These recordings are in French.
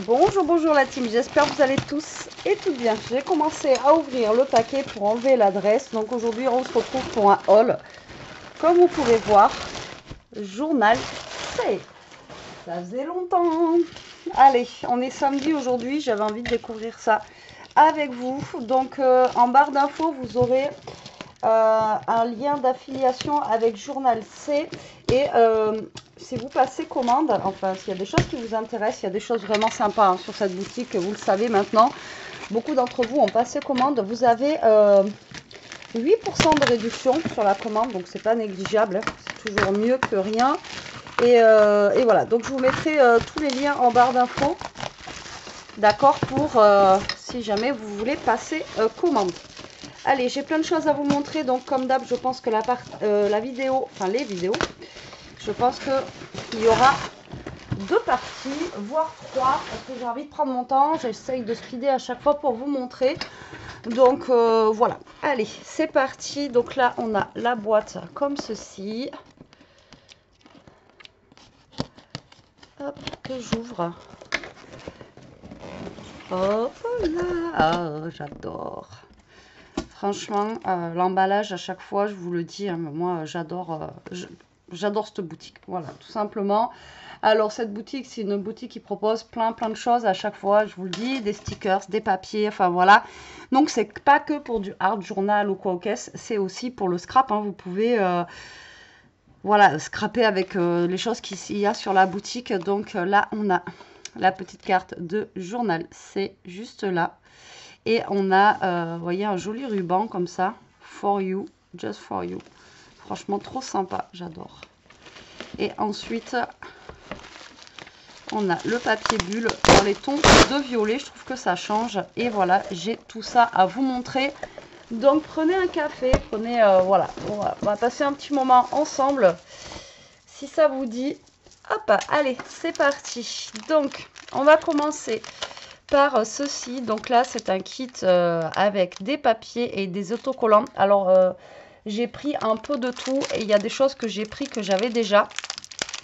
Bonjour, bonjour la team, j'espère que vous allez tous et toutes bien. J'ai commencé à ouvrir le paquet pour enlever l'adresse. Donc aujourd'hui, on se retrouve pour un haul. Comme vous pouvez voir, journal C. Ça faisait longtemps. Allez, on est samedi aujourd'hui, j'avais envie de découvrir ça avec vous. Donc en barre d'infos, vous aurez un lien d'affiliation avec Journal C et si vous passez commande, enfin s'il y a des choses qui vous intéressent, il y a des choses vraiment sympas sur cette boutique, vous le savez maintenant, beaucoup d'entre vous ont passé commande, vous avez 8% de réduction sur la commande, donc c'est pas négligeable, c'est toujours mieux que rien. Et voilà, donc je vous mettrai tous les liens en barre d'infos, d'accord, pour si jamais vous voulez passer commande. Allez, j'ai plein de choses à vous montrer, donc comme d'hab, je pense que la vidéo, enfin les vidéos, je pense qu'il y aura 2 parties, voire 3, parce que j'ai envie de prendre mon temps, j'essaye de speeder à chaque fois pour vous montrer. Donc voilà, allez, c'est parti. Donc là, on a la boîte comme ceci. Hop, que j'ouvre. Hop là, oh, j'adore. Franchement, l'emballage à chaque fois, je vous le dis, hein, moi j'adore cette boutique. Voilà, tout simplement. Alors cette boutique, c'est une boutique qui propose plein de choses à chaque fois, je vous le dis, des stickers, des papiers, enfin voilà. Donc c'est pas que pour du art journal ou quoi au caisse, c'est aussi pour le scrap. Hein. Vous pouvez voilà, scraper avec les choses qu'il y a sur la boutique. Donc là, on a la petite carte de journal, c'est juste là. Et on a, vous voyez, un joli ruban comme ça, for you, just for you. Franchement, trop sympa, j'adore. Et ensuite, on a le papier bulle dans les tons de violet. Je trouve que ça change. Et voilà, j'ai tout ça à vous montrer. Donc, prenez un café, prenez, voilà, on va passer un petit moment ensemble. Si ça vous dit, hop, allez, c'est parti. Donc, on va commencer par ceci. Donc là, c'est un kit avec des papiers et des autocollants. Alors, j'ai pris un peu de tout et il y a des choses que j'ai pris que j'avais déjà.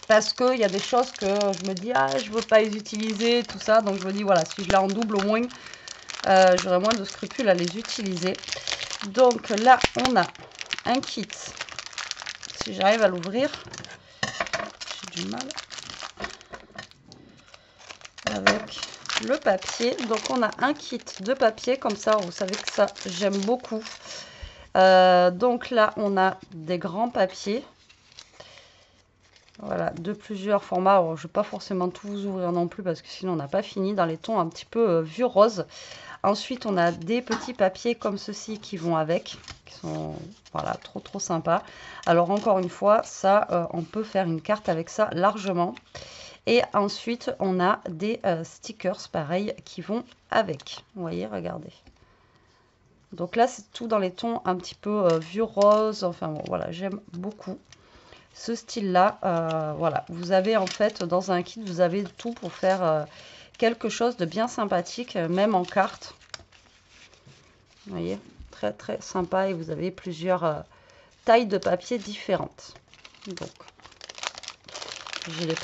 Parce qu'il y a des choses que je me dis, ah, je ne veux pas les utiliser, tout ça. Donc, je me dis, voilà, si je l'ai en double au moins, j'aurai moins de scrupules à les utiliser. Donc là, on a un kit. Si j'arrive à l'ouvrir, j'ai du mal. Avec le papier. Donc on a un kit de papier comme ça, vous savez que ça j'aime beaucoup. Donc là on a des grands papiers, voilà, de plusieurs formats. Alors, je ne vais pas forcément tout vous ouvrir non plus parce que sinon on n'a pas fini, dans les tons un petit peu vieux rose. Ensuite on a des petits papiers comme ceci qui vont avec, qui sont voilà, trop sympa. Alors encore une fois, ça on peut faire une carte avec ça largement. Et ensuite, on a des stickers, pareil, qui vont avec. Vous voyez, regardez. Donc là, c'est tout dans les tons un petit peu vieux rose. Enfin, bon, voilà, j'aime beaucoup ce style-là. Voilà, vous avez en fait, dans un kit, vous avez tout pour faire quelque chose de bien sympathique, même en carte. Vous voyez, très sympa. Et vous avez plusieurs tailles de papier différentes. Donc, j'ai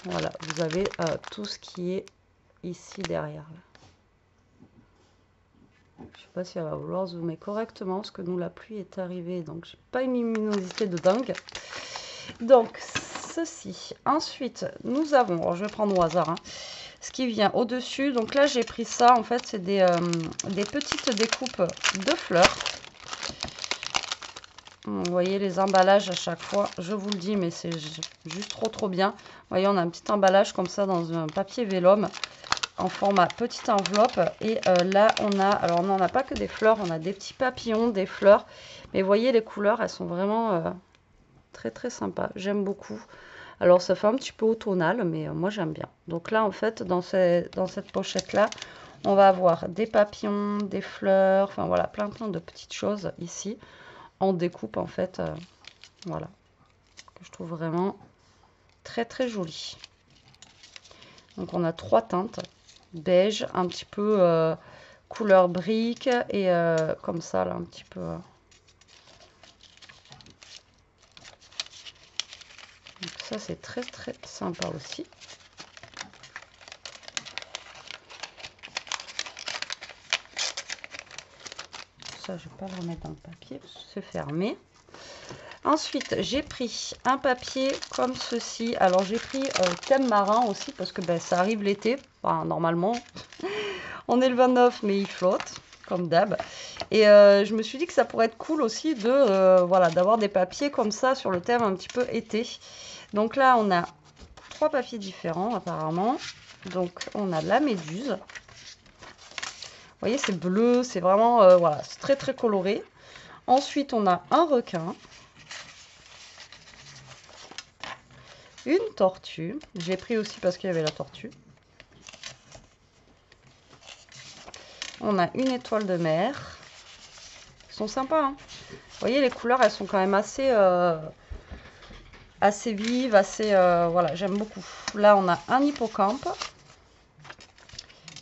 voilà, vous avez tout ce qui est ici derrière. Là. Je ne sais pas si elle va vouloir zoomer correctement parce que nous la pluie est arrivée, donc j'ai pas une luminosité de dingue. Donc ceci. Ensuite, nous avons, alors je vais prendre au hasard, hein, ce qui vient au-dessus. Donc là, j'ai pris ça. En fait, c'est des petites découpes de fleurs. Vous voyez les emballages à chaque fois, je vous le dis, mais c'est juste trop bien. Vous voyez, on a un petit emballage comme ça dans un papier vélum en format petite enveloppe. Et là, on a, alors on n'en a pas que des fleurs, on a des petits papillons, des fleurs. Mais vous voyez, les couleurs, elles sont vraiment très sympas. J'aime beaucoup. Alors, ça fait un petit peu automnal, mais moi, j'aime bien. Donc là, en fait, dans cette pochette-là, on va avoir des papillons, des fleurs, enfin voilà, plein de petites choses ici. En découpe en fait, voilà, que je trouve vraiment très joli. Donc on a 3 teintes, beige, un petit peu couleur brique et comme ça là un petit peu. Donc Ça, c'est très très sympa aussi. Ça, je vais pas le remettre dans le papier, c'est fermé. Ensuite, j'ai pris un papier comme ceci. Alors, j'ai pris thème marin aussi parce que ben, ça arrive l'été. Enfin, normalement, on est le 29, mais il flotte, comme d'hab. Et je me suis dit que ça pourrait être cool aussi de voilà, d'avoir des papiers comme ça sur le thème un petit peu été. Donc là, on a 3 papiers différents apparemment. Donc, on a la méduse. Vous voyez, c'est bleu, c'est vraiment, voilà, c'est très très coloré. Ensuite, on a un requin. Une tortue. J'ai pris aussi parce qu'il y avait la tortue. On a une étoile de mer. Ils sont sympas, hein. Vous voyez, les couleurs, elles sont quand même assez, assez vives, assez... voilà, j'aime beaucoup. Là, on a un hippocampe.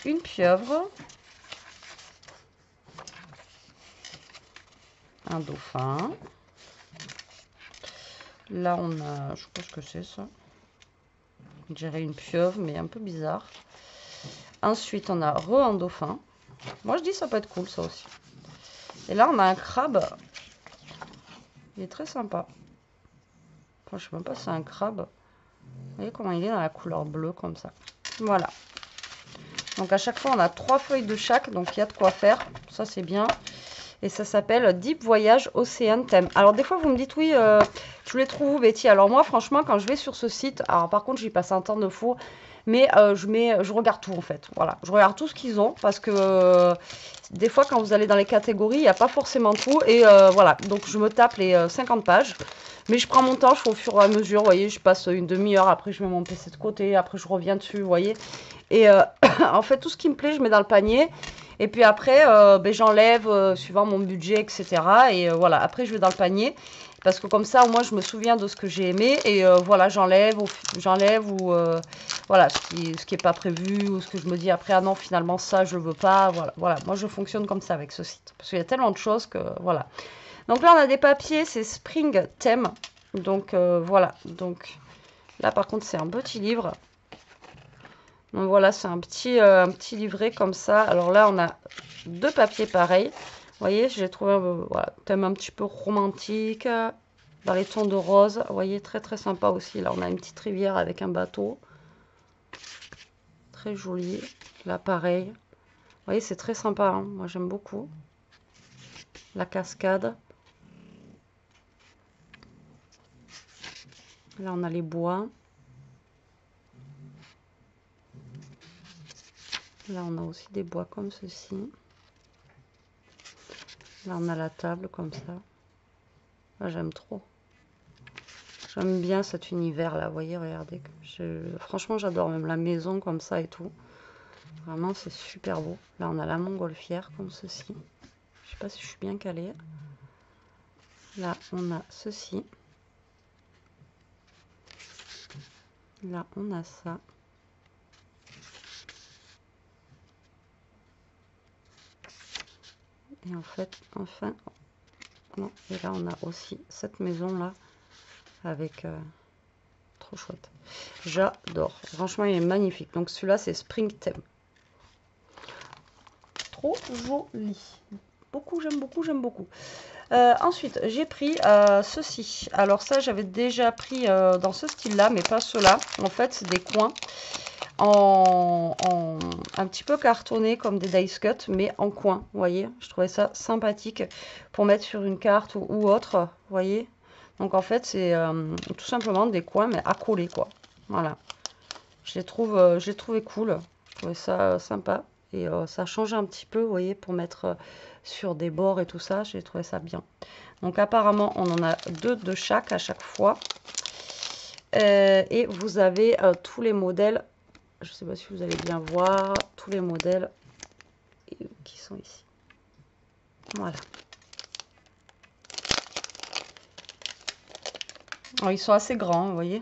Une pieuvre. Un dauphin. Là, on a... Je sais pas ce que c'est, ça. On dirait une pieuvre, mais un peu bizarre. Ensuite, on a un dauphin. Moi, je dis ça peut être cool, ça aussi. Et là, on a un crabe. Il est très sympa. Enfin, je sais même pas si c'est un crabe. Vous voyez comment il est dans la couleur bleue, comme ça. Voilà. Donc, à chaque fois, on a 3 feuilles de chaque. Donc, il y a de quoi faire. Ça, c'est bien. Et ça s'appelle Deep Voyage Océan Thème. Alors, des fois, vous me dites, oui, tu les trouves où, Betty? Alors, moi, franchement, quand je vais sur ce site, alors par contre, j'y passe un temps de fou. Mais je regarde tout, en fait. Voilà, je regarde tout ce qu'ils ont. Parce que des fois, quand vous allez dans les catégories, il n'y a pas forcément tout. Et voilà, donc je me tape les 50 pages. Mais je prends mon temps, je fais au fur et à mesure. Vous voyez, je passe une demi-heure. Après, je mets mon PC de côté. Après, je reviens dessus, vous voyez. Et en fait, tout ce qui me plaît, je mets dans le panier. Et puis après, ben, j'enlève suivant mon budget, etc. Et voilà, après, je vais dans le panier. Parce que comme ça, au moins, je me souviens de ce que j'ai aimé. Et voilà, j'enlève ou voilà, ce qui est pas prévu. Ou ce que je me dis après, ah non, finalement, ça, je veux pas. Voilà, voilà, moi, je fonctionne comme ça avec ce site. Parce qu'il y a tellement de choses que, voilà. Donc là, on a des papiers, c'est Spring Theme. Donc voilà, donc là, par contre, c'est un petit livre. Donc voilà, c'est un petit livret comme ça. Alors là, on a 2 papiers pareils. Vous voyez, j'ai trouvé voilà, thème un petit peu romantique, dans les tons de rose. Vous voyez, très très sympa aussi. Là, on a une petite rivière avec un bateau. Très joli. Là, pareil. Vous voyez, c'est très sympa, hein. Moi, j'aime beaucoup. La cascade. Là, on a les bois. Là, on a aussi des bois comme ceci. Là, on a la table comme ça. Là, j'aime trop. J'aime bien cet univers-là. Vous voyez, regardez. Franchement, j'adore même la maison comme ça et tout. Vraiment, c'est super beau. Là, on a la montgolfière comme ceci. Je sais pas si je suis bien calée. Là, on a ceci. Là, on a ça. Et en fait, enfin, non. Et là, on a aussi cette maison-là avec... trop chouette. J'adore. Franchement, il est magnifique. Donc, celui-là, c'est Spring Theme. Trop joli. Beaucoup, j'aime beaucoup, j'aime beaucoup. Ensuite, j'ai pris ceci. Alors ça, j'avais déjà pris dans ce style-là, mais pas ceux-là. En fait, c'est des coins un petit peu cartonnés comme des dice cut, mais en coin. Vous voyez, je trouvais ça sympathique pour mettre sur une carte ou autre. Vous voyez. Donc en fait, c'est tout simplement des coins, mais à coller, quoi. Voilà. Je les trouvé cool. Je trouvais ça sympa. Et ça change un petit peu, vous voyez, pour mettre sur des bords et tout ça. J'ai trouvé ça bien. Donc apparemment, on en a 2 de chaque à chaque fois. Et vous avez tous les modèles. Je ne sais pas si vous allez bien voir. Tous les modèles qui sont ici. Voilà. Alors, ils sont assez grands, vous voyez.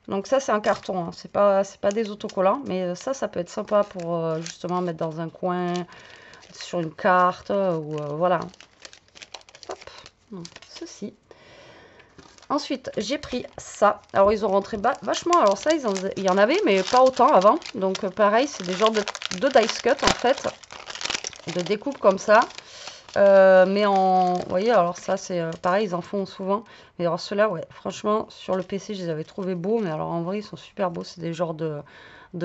Donc ça, c'est un carton, hein. C'est pas des autocollants, mais ça peut être sympa pour justement mettre dans un coin, sur une carte, ou voilà. Hop, donc, ceci. Ensuite, j'ai pris ça. Alors, ils ont rentré vachement. Alors ça, il y en avait, mais pas autant avant. Donc, pareil, c'est des genres de dice cut, en fait. De découpe comme ça. Mais en... Vous voyez, alors ça, c'est pareil, ils en font souvent. Mais alors ceux-là, ouais, franchement, sur le PC, je les avais trouvés beaux. Mais alors, en vrai, ils sont super beaux. C'est des genres de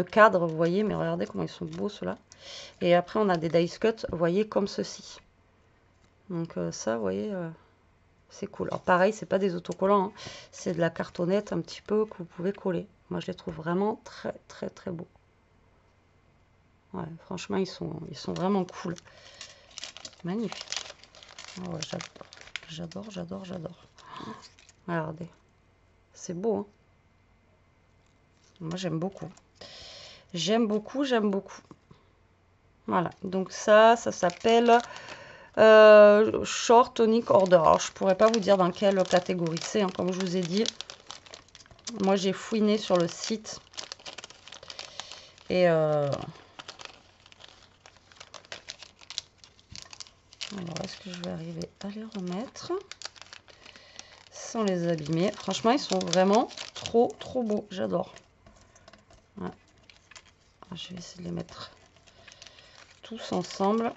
cadres, vous voyez. Mais regardez comment ils sont beaux, ceux-là. Et après, on a des dice cut, vous voyez, comme ceci. Donc, ça, vous voyez... c'est cool. Alors pareil, c'est pas des autocollants, hein. C'est de la cartonnette un petit peu que vous pouvez coller. Moi, je les trouve vraiment très très très beaux. Ouais, franchement, ils sont vraiment cool. Magnifique. Ah ouais, j'adore. Regardez. C'est beau, hein. Moi, j'aime beaucoup. J'aime beaucoup. Voilà. Donc ça s'appelle Short Tonic Order. Alors, je pourrais pas vous dire dans quelle catégorie c'est, hein, comme je vous ai dit. Moi, j'ai fouiné sur le site. Et alors, est-ce que je vais arriver à les remettre sans les abîmer? Franchement, ils sont vraiment trop beaux. J'adore. Ouais. Je vais essayer de les mettre tous ensemble.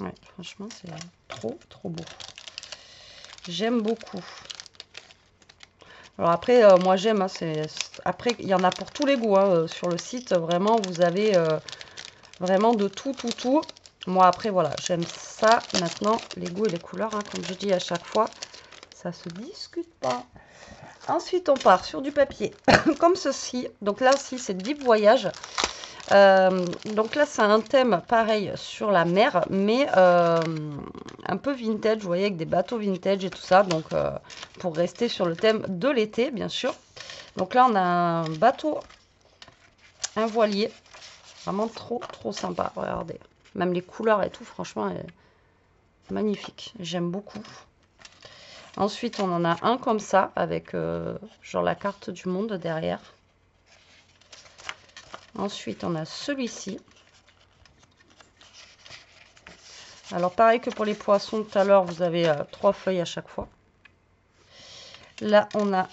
Ouais, franchement, c'est trop beau. J'aime beaucoup. Alors après, moi j'aime. Hein, après, il y en a pour tous les goûts. Hein, sur le site, vraiment, vous avez vraiment de tout. Moi après, voilà, j'aime ça. Maintenant, les goûts et les couleurs, hein, comme je dis à chaque fois, ça se discute pas. Ensuite, on part sur du papier comme ceci. Donc là aussi, c'est Deep Voyage. Donc là, c'est un thème pareil sur la mer, mais un peu vintage, vous voyez, avec des bateaux vintage et tout ça. Donc, pour rester sur le thème de l'été, bien sûr. Donc là, on a un bateau, un voilier. Vraiment trop sympa. Regardez. Même les couleurs et tout, franchement, magnifique. J'aime beaucoup. Ensuite, on en a un comme ça, avec genre la carte du monde derrière. Ensuite, on a celui-ci. Alors, pareil que pour les poissons tout à l'heure, vous avez 3 feuilles à chaque fois. Là, on a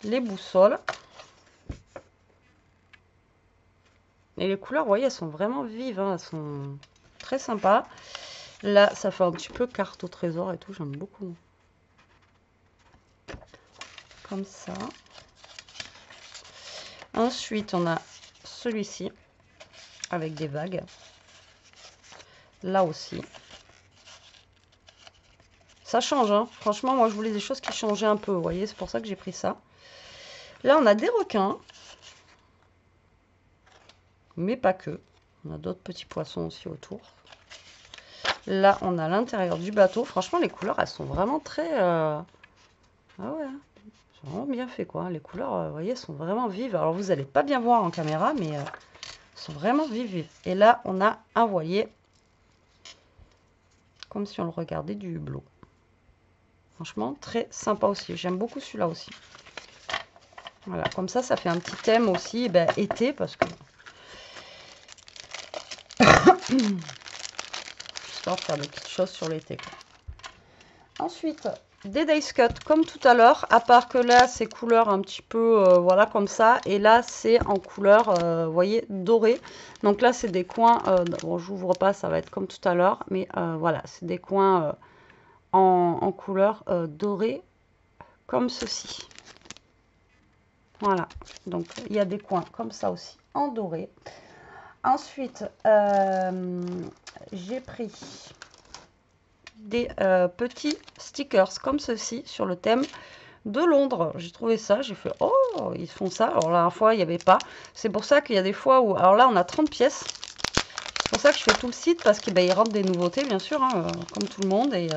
les boussoles. Et les couleurs, vous voyez, elles sont vraiment vives. Hein, elles sont très sympas. Là, ça fait un petit peu carte au trésor et tout. J'aime beaucoup. Comme ça. Ensuite, on a celui-ci avec des vagues. Là aussi. Ça change, hein. Franchement, moi, je voulais des choses qui changeaient un peu. Vous voyez, c'est pour ça que j'ai pris ça. Là, on a des requins. Mais pas que. On a d'autres petits poissons aussi autour. Là, on a l'intérieur du bateau. Franchement, les couleurs, elles sont vraiment très... Ah ouais, c'est vraiment bien fait, quoi. Les couleurs, vous voyez, sont vraiment vives. Alors, vous n'allez pas bien voir en caméra, mais elles sont vraiment vives. Et là, on a un voilier. Comme si on le regardait du hublot. Franchement, très sympa aussi. J'aime beaucoup celui-là aussi. Voilà, comme ça fait un petit thème aussi, ben, été, parce que... Histoire de faire des petites choses sur l'été. Ensuite, des dice cut comme tout à l'heure, à part que là, c'est couleur un petit peu, voilà, comme ça. Et là, c'est en couleur, vous voyez, doré. Donc là, c'est des coins, bon, j'ouvre pas, ça va être comme tout à l'heure. Mais voilà, c'est des coins en couleur doré, comme ceci. Voilà, donc il y a des coins comme ça aussi en doré. Ensuite, j'ai pris des petits stickers comme ceci sur le thème de Londres. J'ai trouvé ça, j'ai fait oh, ils font ça. Alors la dernière fois, il n'y avait pas. C'est pour ça qu'il y a des fois où... Alors là, on a 30 pièces. C'est pour ça que je fais tout le site parce qu'il il rentre des nouveautés, bien sûr, hein, comme tout le monde. Et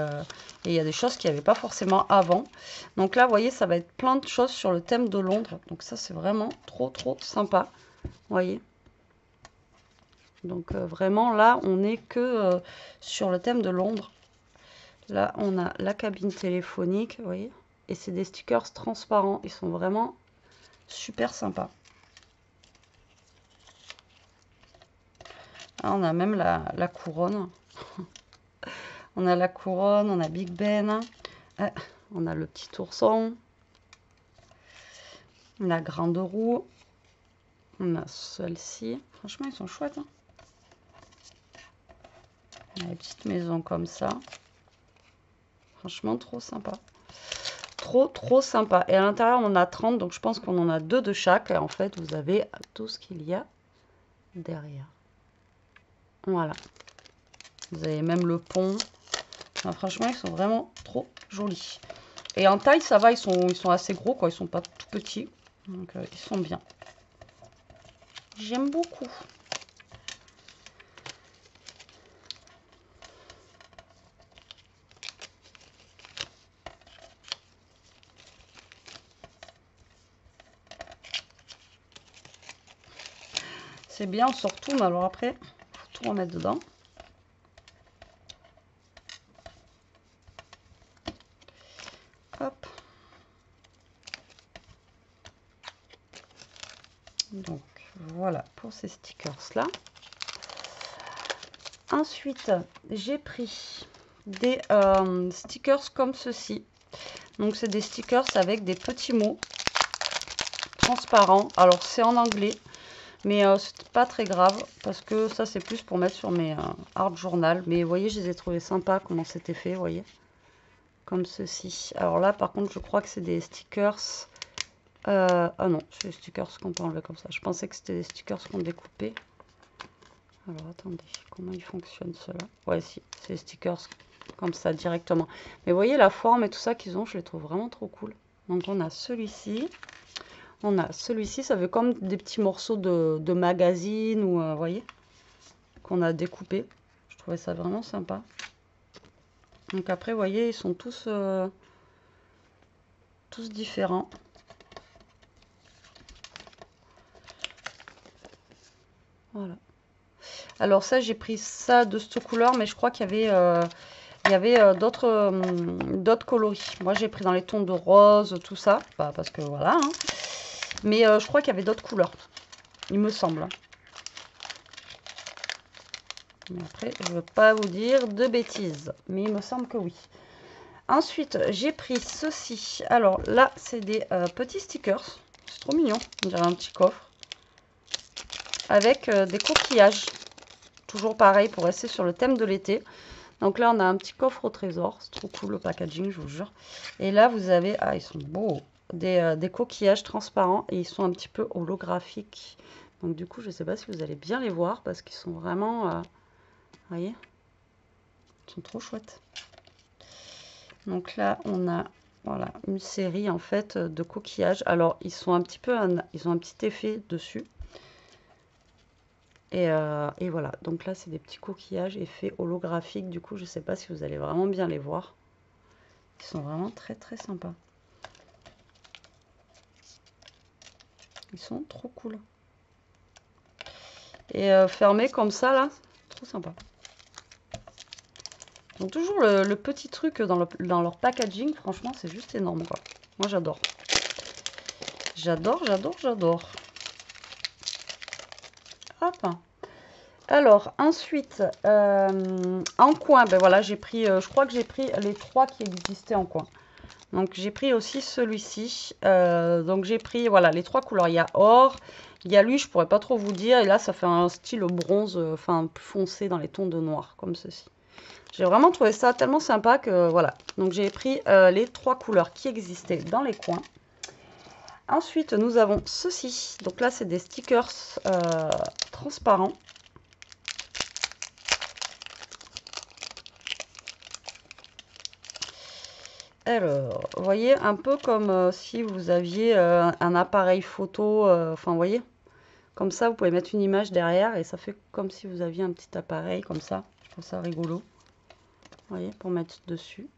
il y a des choses qu'il n'y avait pas forcément avant. Donc là, vous voyez, ça va être plein de choses sur le thème de Londres. Donc ça, c'est vraiment trop sympa. Vous voyez. Donc vraiment, là, on n'est que sur le thème de Londres. Là, on a la cabine téléphonique, vous voyez. Et c'est des stickers transparents. Ils sont vraiment super sympas. Là, on a même la couronne. On a la couronne, on a Big Ben, on a le petit ourson, la grande roue, on a celle-ci. Franchement, ils sont chouettes. Hein. On a les petites maisons comme ça. Franchement, trop sympa. Trop sympa. Et à l'intérieur, on en a 30, donc je pense qu'on en a 2 de chaque. Et en fait, vous avez tout ce qu'il y a derrière. Voilà. Vous avez même le pont. Enfin, franchement, ils sont vraiment trop jolis. Et en taille, ça va, ils sont assez gros, quoi. Ils sont pas tout petits. Donc, ils sont bien. J'aime beaucoup. C'est bien, on sort tout, mais alors après, il faut tout remettre dedans. Hop. Donc, voilà pour ces stickers-là. Ensuite, j'ai pris des stickers comme ceci. Donc, c'est des stickers avec des petits mots transparents. Alors, c'est en anglais. Mais c'est pas très grave parce que ça c'est plus pour mettre sur mes art journal. Mais vous voyez, je les ai trouvés sympas comment c'était fait, vous voyez. Comme ceci. Alors là par contre je crois que c'est des stickers. Ah non, c'est des stickers qu'on peut enlever comme ça. Je pensais que c'était des stickers qu'on découpait. Alors attendez, comment ils fonctionnent ceux-là? Ouais si, c'est des stickers comme ça directement. Mais vous voyez la forme et tout ça qu'ils ont, je les trouve vraiment trop cool. Donc on a celui-ci. On a celui-ci, ça fait comme des petits morceaux de magazine ou vous voyez, qu'on a découpé. Je trouvais ça vraiment sympa. Donc après, vous voyez, ils sont tous différents. Voilà. Alors ça, j'ai pris ça de cette couleur, mais je crois qu'il y avait d'autres coloris. Moi, j'ai pris dans les tons de rose, tout ça, bah, parce que voilà. Hein. Mais je crois qu'il y avait d'autres couleurs, il me semble. Après, je ne veux pas vous dire de bêtises, mais il me semble que oui. Ensuite, j'ai pris ceci. Alors là, c'est des petits stickers. C'est trop mignon, on dirait un petit coffre. Avec des coquillages. Toujours pareil pour rester sur le thème de l'été. Donc là, on a un petit coffre au trésor. C'est trop cool le packaging, je vous jure. Et là, vous avez, ah, ils sont beaux, des coquillages transparents et ils sont un petit peu holographiques. Donc du coup, je ne sais pas si vous allez bien les voir parce qu'ils sont vraiment, vous voyez, ils sont trop chouettes. Donc là, on a voilà, une série en fait de coquillages. Alors, ils sont un petit peu, ils ont un petit effet dessus. Et voilà, donc là, c'est des petits coquillages effets holographiques. Du coup, je ne sais pas si vous allez vraiment bien les voir. Ils sont vraiment très sympas. Ils sont trop cool. Et fermés comme ça, là, trop sympa. Donc toujours le petit truc dans leur packaging, franchement, c'est juste énorme, quoi. Moi, j'adore. J'adore. Hop. Alors, ensuite, en coin, ben voilà, j'ai pris, je crois que j'ai pris les 3 qui existaient en coin. Donc, j'ai pris aussi celui-ci. Donc, j'ai pris, voilà, les 3 couleurs. Il y a or, il y a lui, je pourrais pas trop vous dire. Et là, ça fait un style bronze, enfin, plus foncé dans les tons de noir, comme ceci. J'ai vraiment trouvé ça tellement sympa que, voilà. Donc, j'ai pris les 3 couleurs qui existaient dans les coins. Ensuite, nous avons ceci. Donc là, c'est des stickers transparents. Alors, vous voyez, un peu comme si vous aviez un appareil photo, enfin, vous voyez, comme ça, vous pouvez mettre une image derrière et ça fait comme si vous aviez un petit appareil comme ça. Je trouve ça rigolo. Vous voyez, pour mettre dessus.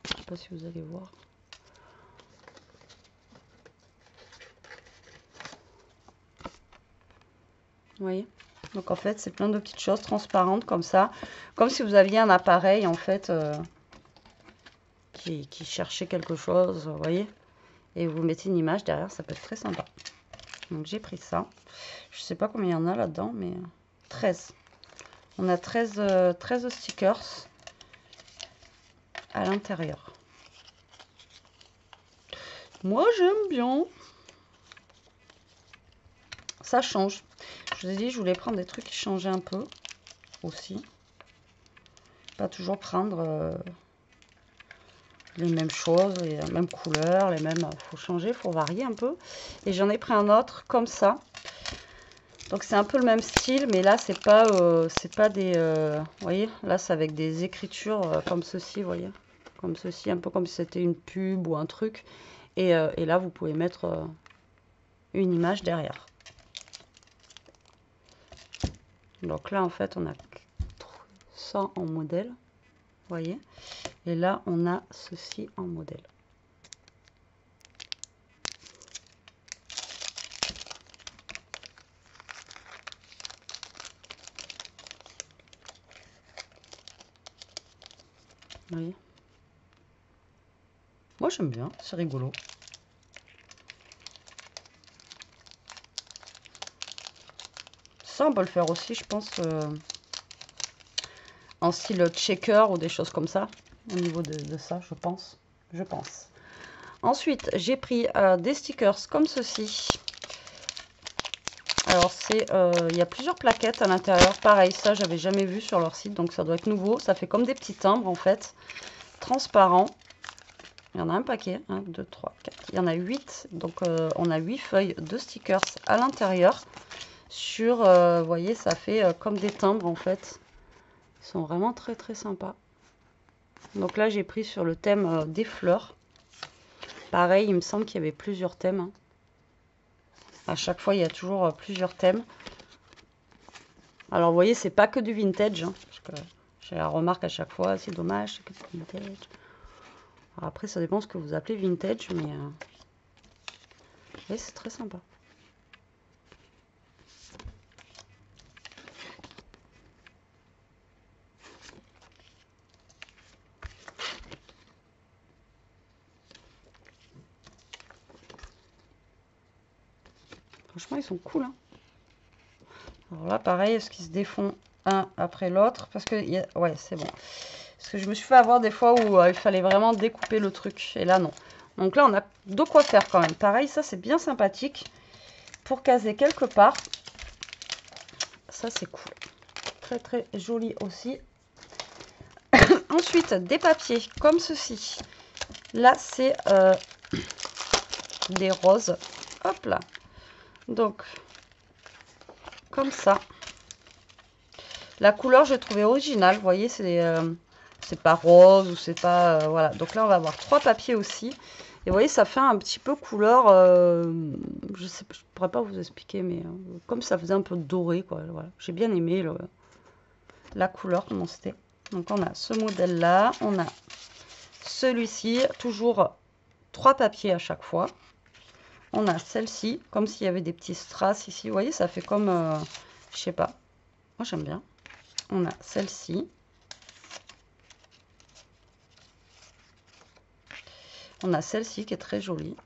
Je ne sais pas si vous allez voir. Vous voyez? Donc, en fait, c'est plein de petites choses transparentes comme ça. Comme si vous aviez un appareil, en fait, qui cherchait quelque chose, vous voyez? Et vous mettez une image derrière, ça peut être très sympa. Donc j'ai pris ça. Je sais pas combien il y en a là-dedans, mais 13. On a 13 stickers à l'intérieur. Moi, j'aime bien. Ça change. Je vous ai dit, je voulais prendre des trucs qui changeaient un peu aussi. Pas toujours prendre les mêmes choses, les mêmes couleurs, les mêmes... faut changer, faut varier un peu. Et j'en ai pris un autre comme ça. Donc c'est un peu le même style, mais là c'est pas des... vous voyez, là c'est avec des écritures comme ceci, vous voyez. Comme ceci, un peu comme si c'était une pub ou un truc. Et là vous pouvez mettre une image derrière. Donc là en fait on a ça en modèle, vous voyez. Et là on a ceci en modèle. Vous voyez. Moi j'aime bien, c'est rigolo. Ça on peut le faire aussi, je pense, en style checker ou des choses comme ça. Au niveau de ça, je pense. Ensuite, j'ai pris des stickers comme ceci. Alors, il y a plusieurs plaquettes à l'intérieur. Pareil, ça, j'avais jamais vu sur leur site, donc ça doit être nouveau. Ça fait comme des petits timbres, en fait, transparents. Il y en a un paquet, 1, 2, 3, 4. Il y en a 8, donc on a 8 feuilles de stickers à l'intérieur. Sur, vous voyez, ça fait comme des timbres, en fait. Ils sont vraiment très, très sympas. Donc là, j'ai pris sur le thème des fleurs. Pareil, il me semble qu'il y avait plusieurs thèmes. Hein. À chaque fois, il y a toujours plusieurs thèmes. Alors, vous voyez, c'est pas que du vintage. Hein, parce que j'ai la remarque à chaque fois, c'est dommage, c'est que du vintage. Alors après, ça dépend ce que vous appelez vintage, mais oui, c'est très sympa. Franchement, ils sont cool. Hein. Alors là, pareil, est-ce qu'ils se défont un après l'autre? Parce que, ouais, c'est bon. Parce que je me suis fait avoir des fois où il fallait vraiment découper le truc. Et là, non. Donc là, on a de quoi faire quand même. Pareil, ça, c'est bien sympathique. Pour caser quelque part. Ça, c'est cool. Très, très joli aussi. Ensuite, des papiers comme ceci. Là, c'est des roses. Hop là. Donc, comme ça. La couleur, je l'ai trouvée originale. Vous voyez, c'est pas rose ou c'est pas... voilà. Donc là, on va avoir 3 papiers aussi. Et vous voyez, ça fait un petit peu couleur... je sais, je pourrais pas vous expliquer, mais comme ça faisait un peu doré, quoi. Voilà. J'ai bien aimé la couleur, comment c'était. Donc, on a ce modèle-là. On a celui-ci. Toujours 3 papiers à chaque fois. On a celle-ci, comme s'il y avait des petits strass ici. Vous voyez, ça fait comme... je sais pas. Moi, j'aime bien. On a celle-ci. On a celle-ci qui est très jolie.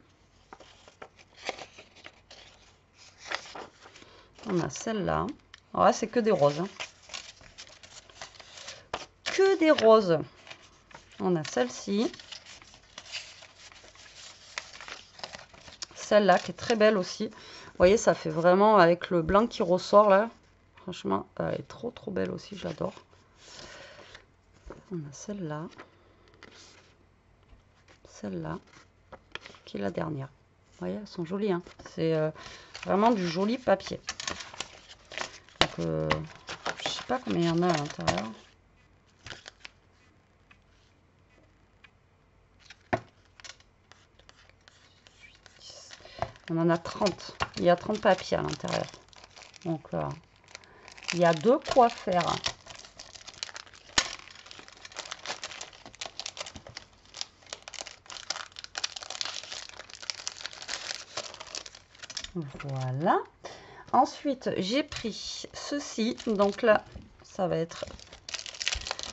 On a celle-là. Alors là, c'est que des roses. Hein. Que des roses. On a celle-ci. Celle-là qui est très belle aussi. Vous voyez, ça fait vraiment avec le blanc qui ressort là. Franchement, elle est trop trop belle aussi, j'adore. On a celle-là. Celle-là. Qui est la dernière. Vous voyez, elles sont jolies. Hein. C'est vraiment du joli papier. Donc, je sais pas combien il y en a à l'intérieur. On en a 30. Il y a 30 papiers à l'intérieur. Donc, il y a de quoi faire. Voilà. Ensuite, j'ai pris ceci. Donc là, ça va être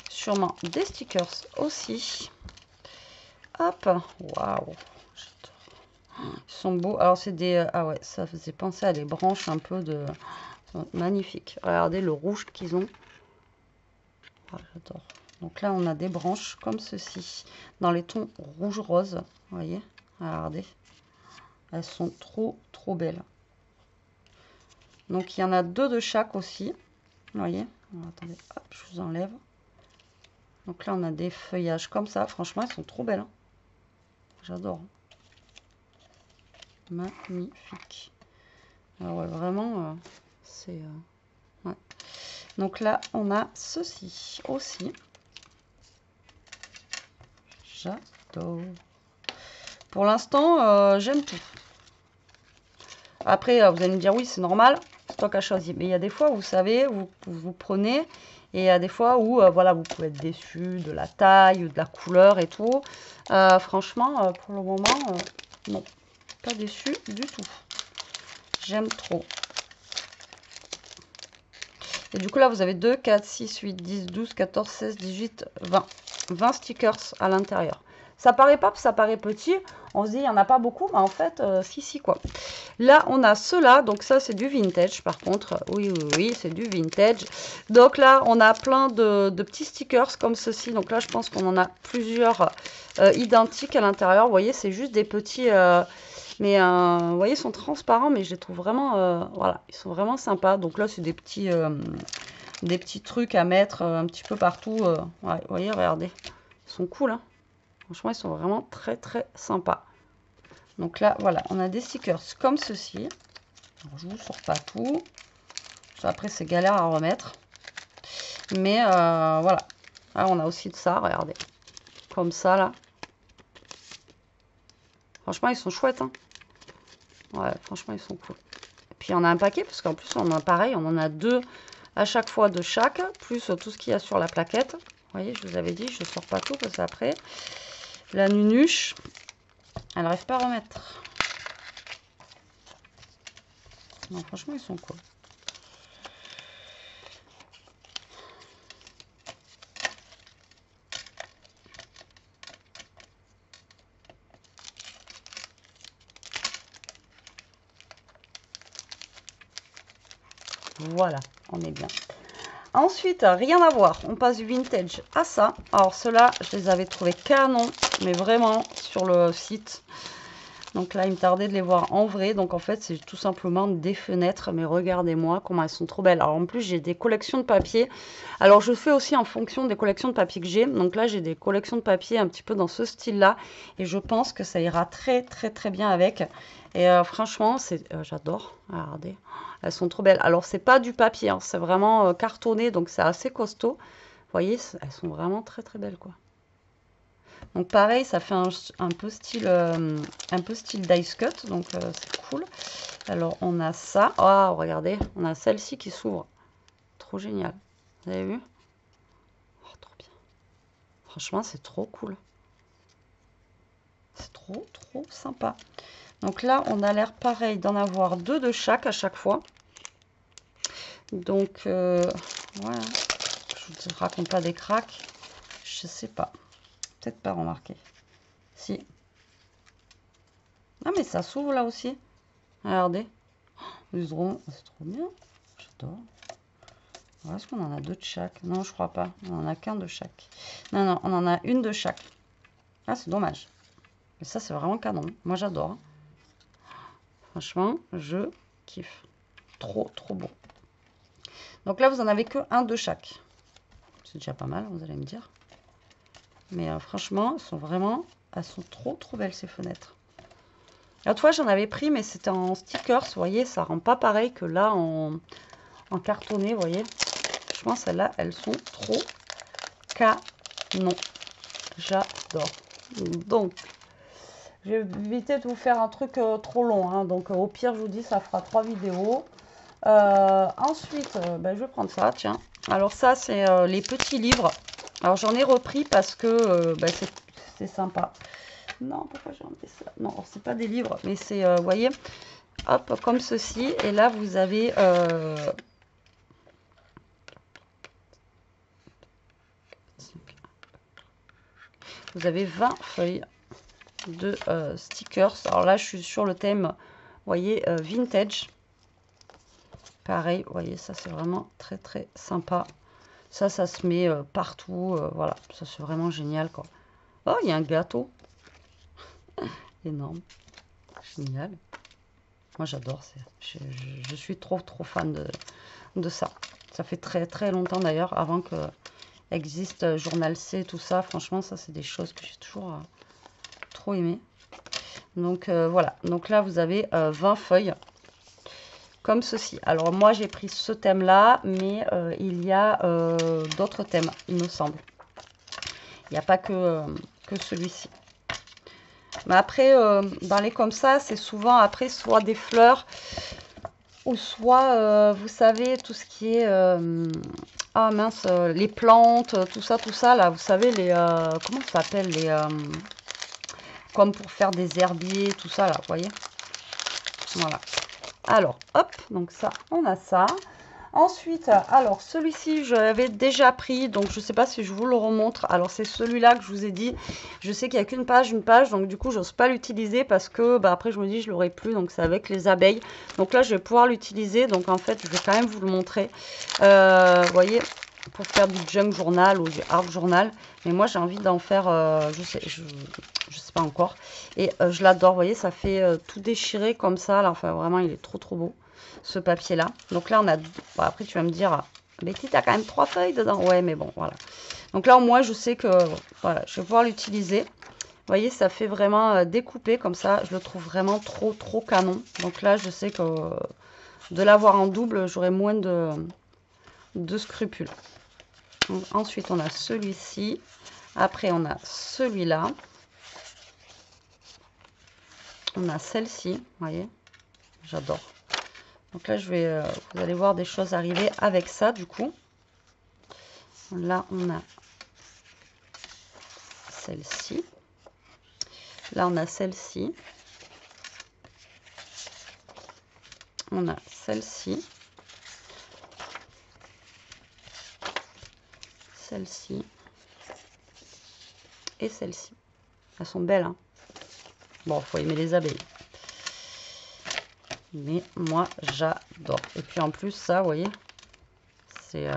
sûrement des stickers aussi. Hop. Waouh. Ils sont beaux. Alors, c'est des... ah ouais, ça faisait penser à des branches un peu de... Magnifique. Regardez le rouge qu'ils ont. Ah, j'adore. Donc là, on a des branches comme ceci, dans les tons rouge-rose. Vous voyez? Regardez. Elles sont trop, trop belles. Donc, il y en a 2 de chaque aussi. Vous voyez? Alors, attendez, hop, je vous enlève. Donc là, on a des feuillages comme ça. Franchement, elles sont trop belles. Hein. J'adore. Magnifique. Alors, ouais, vraiment, c'est... ouais. Donc là, on a ceci aussi. J'adore. Pour l'instant, j'aime tout. Après, vous allez me dire, oui, c'est normal, c'est toi qui as choisi. Mais il y a des fois, vous savez, vous prenez, et il y a des fois où, voilà, vous pouvez être déçu de la taille, de la couleur et tout. Franchement, pour le moment, non, pas déçu du tout. J'aime trop. Et du coup, là, vous avez 2, 4, 6, 8, 10, 12, 14, 16, 18, 20. 20 stickers à l'intérieur. Ça paraît pas, ça paraît petit. On se dit, il n'y en a pas beaucoup, mais en fait, si, quoi. Là, on a cela. Donc, ça, c'est du vintage, par contre. Oui, oui, oui, c'est du vintage. Donc, là, on a plein de petits stickers comme ceci. Donc, là, je pense qu'on en a plusieurs identiques à l'intérieur. Vous voyez, c'est juste des petits... mais, vous voyez, ils sont transparents, mais je les trouve vraiment... voilà, ils sont vraiment sympas. Donc, là, c'est des petits trucs à mettre un petit peu partout. Ouais, vous voyez, regardez. Ils sont cool, hein. Franchement, ils sont vraiment très, très sympas. Donc là, voilà, on a des stickers comme ceci. Alors, je ne vous sors pas tout. Après, c'est galère à remettre. Mais voilà. Là, on a aussi de ça, regardez. Comme ça, là. Franchement, ils sont chouettes, hein. Ouais, franchement, ils sont cool. Et puis, on a un paquet, parce qu'en plus, on a pareil, on en a 2 à chaque fois de chaque, plus tout ce qu'il y a sur la plaquette. Vous voyez, je vous avais dit, je ne sors pas tout, parce qu'après, la nunuche, elle n'arrive pas à remettre. Non, franchement, ils sont cool. Voilà, on est bien. Ensuite, rien à voir, on passe du vintage à ça. Alors ceux-là, je les avais trouvés canons, mais vraiment sur le site. Donc là, il me tardait de les voir en vrai. Donc en fait, c'est tout simplement des fenêtres. Mais regardez-moi comment elles sont trop belles. Alors en plus, j'ai des collections de papier. Alors je fais aussi en fonction des collections de papier que j'ai. Donc là, j'ai des collections de papier un petit peu dans ce style-là. Et je pense que ça ira très très très bien avec. Et franchement, j'adore. Regardez, elles sont trop belles. Alors c'est pas du papier, hein, c'est vraiment cartonné. Donc c'est assez costaud. Vous voyez, elles sont vraiment très très belles, quoi. Donc pareil, ça fait un peu style dice cut, donc c'est cool. Alors on a ça. Oh, regardez, on a celle-ci qui s'ouvre. Trop génial. Vous avez vu? Oh, trop bien. Franchement, c'est trop cool. C'est trop, trop sympa. Donc là, on a l'air pareil d'en avoir 2 de chaque à chaque fois. Donc, voilà. Je ne vous raconte pas des cracks. Je sais pas. Peut-être pas remarqué. Si. Ah, mais ça s'ouvre là aussi. Regardez. C'est trop bien. J'adore. Est-ce qu'on en a 2 de chaque? Non, je crois pas. On en a qu'un de chaque. Non, non, on en a une de chaque. Ah, c'est dommage. Mais ça, c'est vraiment canon. Moi, j'adore. Franchement, je kiffe. Trop, trop beau. Donc là, vous en avez que un de chaque. C'est déjà pas mal, vous allez me dire. Mais franchement, elles sont trop, trop belles, ces fenêtres. L'autre fois, j'en avais pris, mais c'était en stickers. Vous voyez, ça rend pas pareil que là, en cartonné, vous voyez. Franchement, celles-là, elles sont trop canon. J'adore. Donc, je vais éviter de vous faire un truc trop long. Hein. Donc, au pire, je vous dis, ça fera 3 vidéos. Ensuite, je vais prendre ça, tiens. Alors, ça, c'est les petits livres. Alors, j'en ai repris parce que c'est sympa. Non, pourquoi j'ai enlevé ça? Non, c'est pas des livres, mais c'est, vous voyez, hop, comme ceci. Et là, vous avez... vous avez 20 feuilles de stickers. Alors là, je suis sur le thème, vous voyez, vintage. Pareil, vous voyez, ça, c'est vraiment très, très sympa. Ça se met partout. Voilà, ça c'est vraiment génial, quoi. Oh, il y a un gâteau. Énorme. Génial. Moi, j'adore. Je suis trop fan de ça. Ça fait très longtemps d'ailleurs, avant que existe Journal C, tout ça. Franchement, ça, c'est des choses que j'ai toujours trop aimé. Donc, voilà. Donc là, vous avez 20 feuilles. Comme ceci. Alors, moi, j'ai pris ce thème-là, mais il y a d'autres thèmes, il me semble. Il n'y a pas que celui-ci. Mais après, dans les comme ça, c'est souvent après soit des fleurs ou soit, vous savez, tout ce qui est... ah mince, les plantes, tout ça, là, vous savez, les... comment ça s'appelle les... comme pour faire des herbiers, tout ça, là, vous voyez. Voilà. Alors, hop, donc ça, on a ça. Ensuite, alors celui-ci, je l'avais déjà pris, donc je ne sais pas si je vous le remontre. Alors, c'est celui-là que je vous ai dit. Je sais qu'il n'y a qu'une page, donc du coup, je n'ose pas l'utiliser parce que, bah, après, je me dis, je ne l'aurai plus, donc c'est avec les abeilles. Donc là, je vais pouvoir l'utiliser, donc en fait, je vais quand même vous le montrer. Vous voyez, pour faire du junk journal ou du art journal. Mais moi, j'ai envie d'en faire, je sais pas encore. Et je l'adore, vous voyez, ça fait tout déchiré comme ça. Là, enfin, vraiment, il est trop beau, ce papier-là. Donc là, on a... Bon, après, tu vas me dire, Betty, tu as quand même 3 feuilles dedans. Ouais, mais bon, voilà. Donc là, au moins, je sais que, voilà, je vais pouvoir l'utiliser. Vous voyez, ça fait vraiment découpé comme ça. Je le trouve vraiment trop canon. Donc là, je sais que de l'avoir en double, j'aurai moins de scrupules. Donc, ensuite, on a celui-ci. Après, on a celui-là. On a celle-ci, vous voyez. J'adore. Donc là, je vais, vous allez voir des choses arriver avec ça, du coup. Là, on a celle-ci. Là, on a celle-ci. On a celle-ci. Celle-ci. Et celle-ci. Elles sont belles, hein. Bon, il faut aimer les abeilles. Mais moi, j'adore. Et puis en plus, ça, vous voyez, c'est...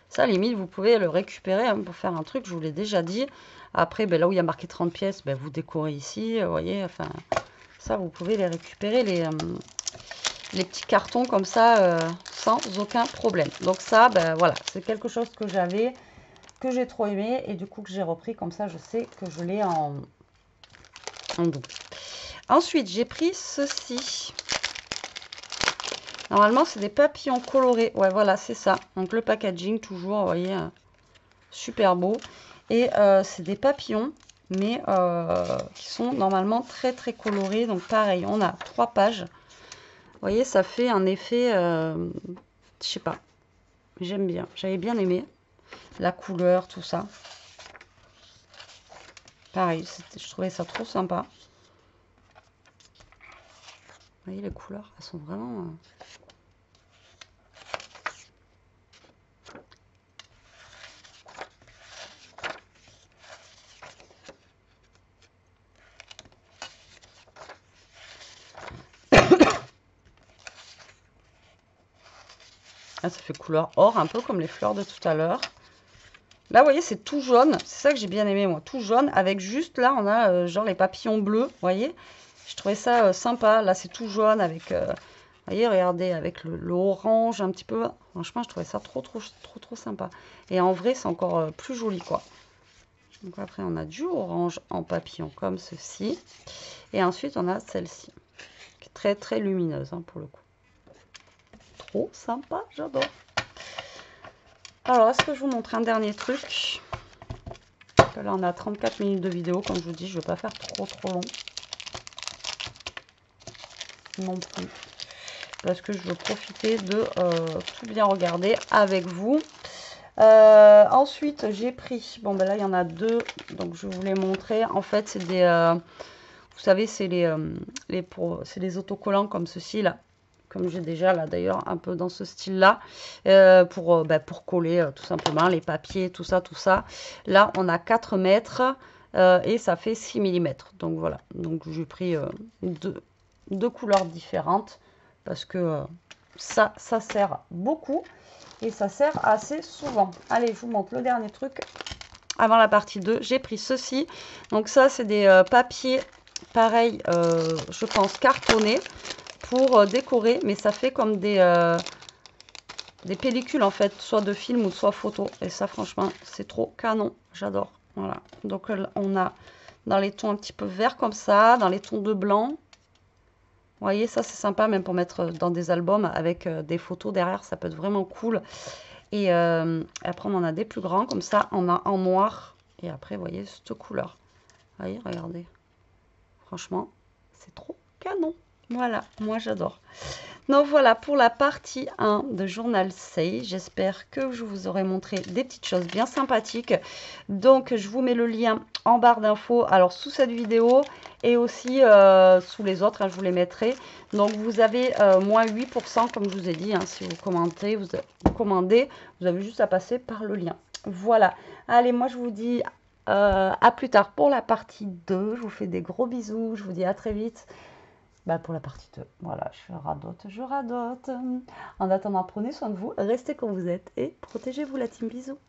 ça, limite, vous pouvez le récupérer hein, pour faire un truc, je vous l'ai déjà dit. Après, ben, là où il y a marqué 30 pièces, ben, vous décorez ici, vous voyez. Enfin, ça, vous pouvez les récupérer, les petits cartons comme ça, sans aucun problème. Donc ça, ben, voilà, c'est quelque chose que j'avais, que j'ai trop aimé. Et du coup, que j'ai repris comme ça, je sais que je l'ai en double. Ensuite, j'ai pris ceci. Normalement, c'est des papillons colorés. Ouais, voilà, c'est ça. Donc, le packaging, toujours, vous voyez, super beau. Et c'est des papillons, mais qui sont normalement très colorés. Donc, pareil, on a 3 pages. Vous voyez, ça fait un effet, je sais pas, j'aime bien. J'avais bien aimé la couleur, tout ça. Pareil, je trouvais ça trop sympa. Vous voyez, les couleurs, elles sont vraiment... Ah, ça fait couleur or, un peu comme les fleurs de tout à l'heure. Là, vous voyez, c'est tout jaune. C'est ça que j'ai bien aimé, moi. Tout jaune, avec juste, là, on a genre les papillons bleus, vous voyez. Je trouvais ça sympa. Là, c'est tout jaune avec, vous voyez, regardez, avec le orange un petit peu. Franchement, je trouvais ça trop sympa. Et en vrai, c'est encore plus joli, quoi. Donc après, on a du orange en papillon, comme ceci. Et ensuite, on a celle-ci, qui est très lumineuse, hein, pour le coup. Trop sympa, j'adore. Alors, est-ce que je vous montre un dernier truc? Là, on a 34 minutes de vidéo. Comme je vous dis, je ne vais pas faire trop long. Non plus. Parce que je veux profiter de tout bien regarder avec vous. Ensuite, j'ai pris... Bon, ben là, il y en a 2. Donc, je vais vous les montrer. En fait, c'est des... vous savez, c'est les autocollants comme ceci, là. Comme j'ai déjà là d'ailleurs un peu dans ce style là pour coller tout simplement les papiers, tout ça. Là on a 4 mètres et ça fait 6 mm. Donc voilà, donc j'ai pris deux couleurs différentes parce que ça sert beaucoup. et ça sert assez souvent. Allez, je vous montre le dernier truc avant la partie 2. J'ai pris ceci. Donc ça, c'est des papiers, pareil, je pense, cartonnés pour décorer, mais ça fait comme des pellicules en fait, soit de film ou soit photo. Et ça, franchement, c'est trop canon. J'adore. Voilà. Donc on a dans les tons un petit peu verts comme ça, dans les tons de blanc. Vous voyez, ça c'est sympa même pour mettre dans des albums avec des photos derrière, ça peut être vraiment cool. Et après on en a des plus grands comme ça, on a en noir. Et après, vous voyez, cette couleur. Vous voyez, regardez. Franchement, c'est trop canon. Voilà, moi j'adore. Donc voilà pour la partie 1 de Journal Say. J'espère que je vous aurai montré des petites choses bien sympathiques. Donc je vous mets le lien en barre d'infos, alors sous cette vidéo et aussi sous les autres, hein, je vous les mettrai. Donc vous avez moins 8% comme je vous ai dit, hein, si vous commentez, vous commandez, vous avez juste à passer par le lien. Voilà, allez, moi je vous dis à plus tard pour la partie 2. Je vous fais des gros bisous, je vous dis à très vite. Pour la partie 2. Voilà, je radote, je radote. En attendant, prenez soin de vous, restez comme vous êtes et protégez-vous la team. Bisous.